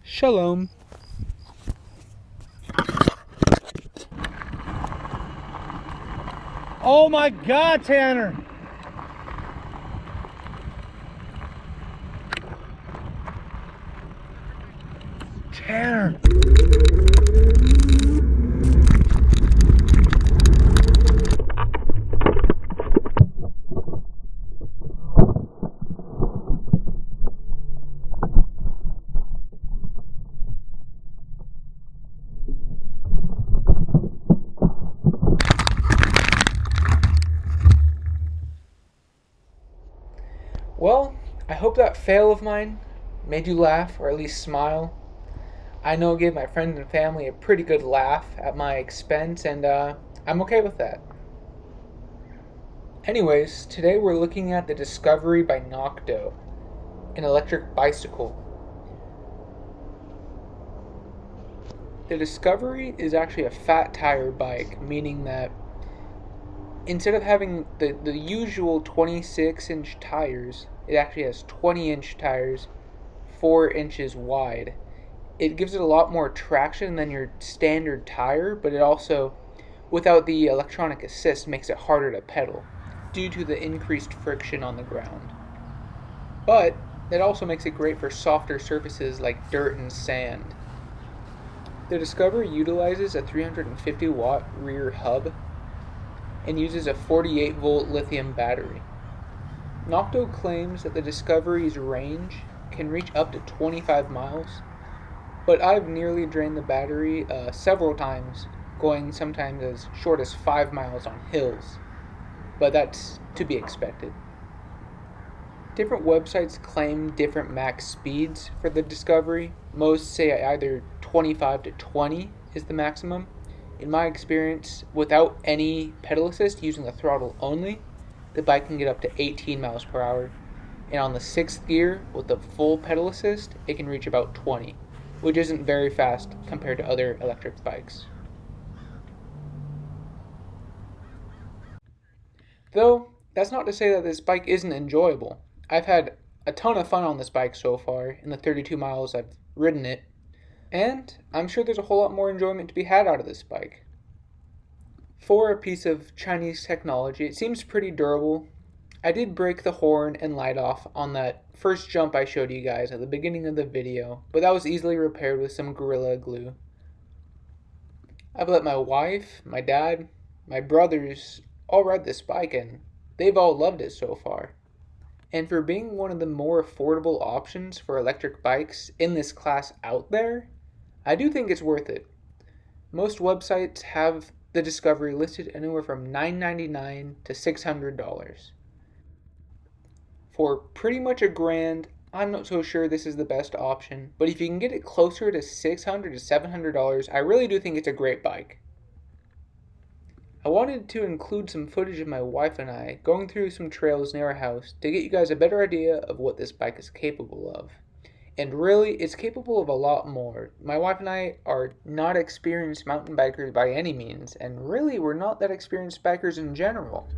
Shalom. Oh my God, Tanner! Tanner! Well, I hope that fail of mine made you laugh or at least smile. I know it gave my friends and family a pretty good laugh at my expense, and I'm okay with that. Anyways, today we're looking at the Discovery by Nakto, an electric bicycle. The Discovery is actually a fat tire bike, meaning that instead of having the usual 26-inch tires, it actually has 20-inch tires, 4 inches wide. It gives it a lot more traction than your standard tire, but it also, without the electronic assist, makes it harder to pedal due to the increased friction on the ground. But it also makes it great for softer surfaces like dirt and sand. The Discovery utilizes a 350 watt rear hub and uses a 48 volt lithium battery. Nakto claims that the Discovery's range can reach up to 25 miles, but I've nearly drained the battery several times, going sometimes as short as 5 miles on hills, but that's to be expected. Different websites claim different max speeds for the Discovery. Most say either 25 to 20 is the maximum. In my experience, without any pedal assist, using the throttle only, the bike can get up to 18 miles per hour. And on the 6th gear, with the full pedal assist, it can reach about 20, which isn't very fast compared to other electric bikes. Though, that's not to say that this bike isn't enjoyable. I've had a ton of fun on this bike so far in the 32 miles I've ridden it, and I'm sure there's a whole lot more enjoyment to be had out of this bike. For a piece of Chinese technology, it seems pretty durable. I did break the horn and light off on that first jump I showed you guys at the beginning of the video, but that was easily repaired with some Gorilla Glue. I've let my wife, my dad, my brothers all ride this bike, and they've all loved it so far. And for being one of the more affordable options for electric bikes in this class out there, I do think it's worth it. Most websites have the Discovery listed anywhere from $9.99 to $600. For pretty much $1,000, I'm not so sure this is the best option, but if you can get it closer to $600 to $700, I really do think it's a great bike. I wanted to include some footage of my wife and I going through some trails near our house to get you guys a better idea of what this bike is capable of. And really, it's capable of a lot more. My wife and I are not experienced mountain bikers by any means, and really, we're not that experienced bikers in general.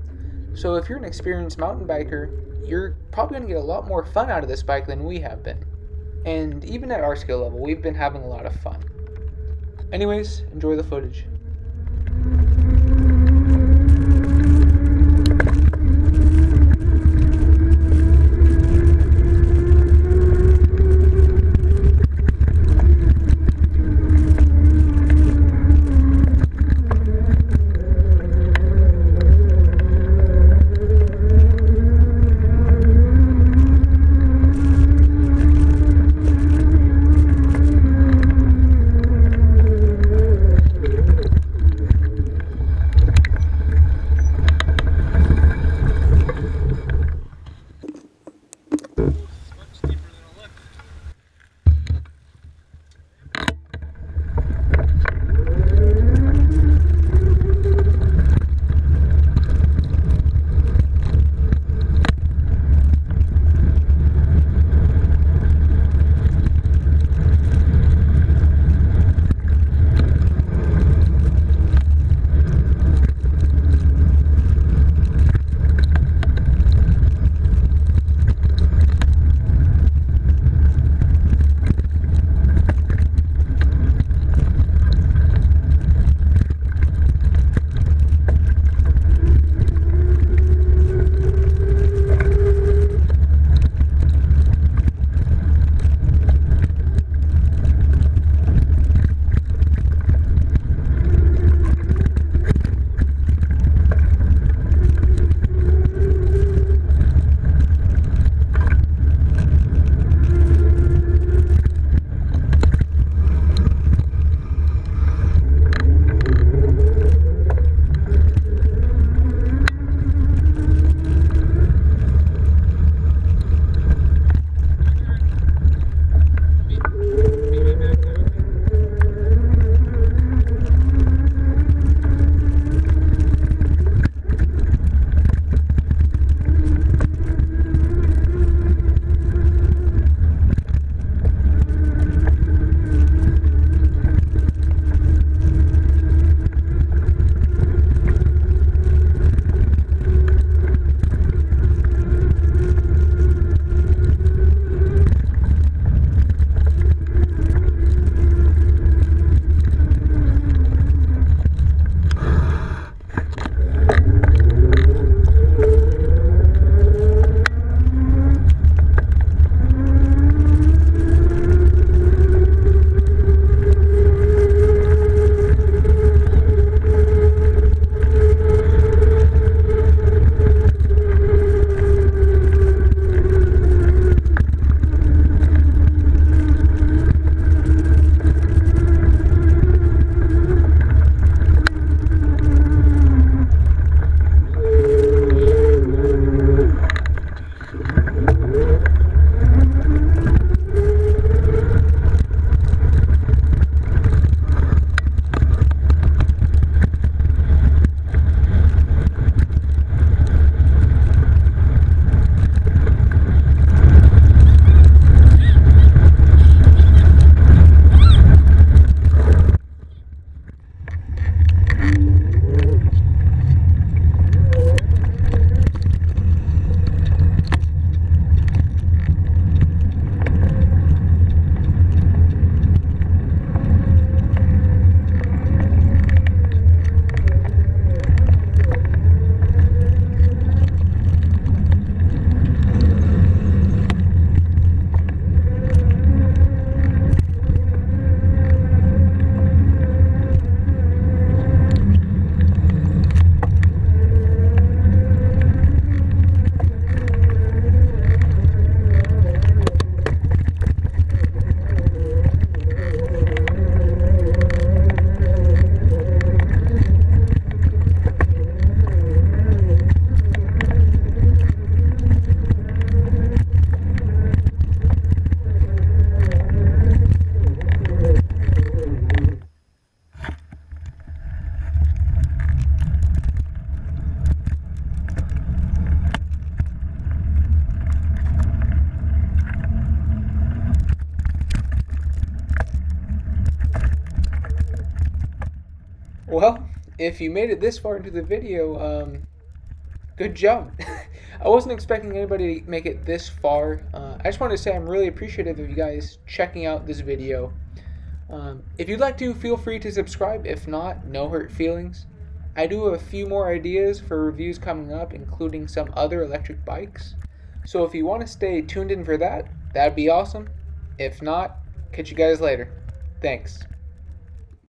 So if you're an experienced mountain biker, you're probably going to get a lot more fun out of this bike than we have been. And even at our skill level, we've been having a lot of fun. Anyways, enjoy the footage. Well, if you made it this far into the video, good job. I wasn't expecting anybody to make it this far. I just wanted to say I'm really appreciative of you guys checking out this video. If you'd like to, feel free to subscribe. If not, no hurt feelings. I do have a few more ideas for reviews coming up, including some other electric bikes. So if you want to stay tuned in for that, that'd be awesome. If not, catch you guys later. Thanks.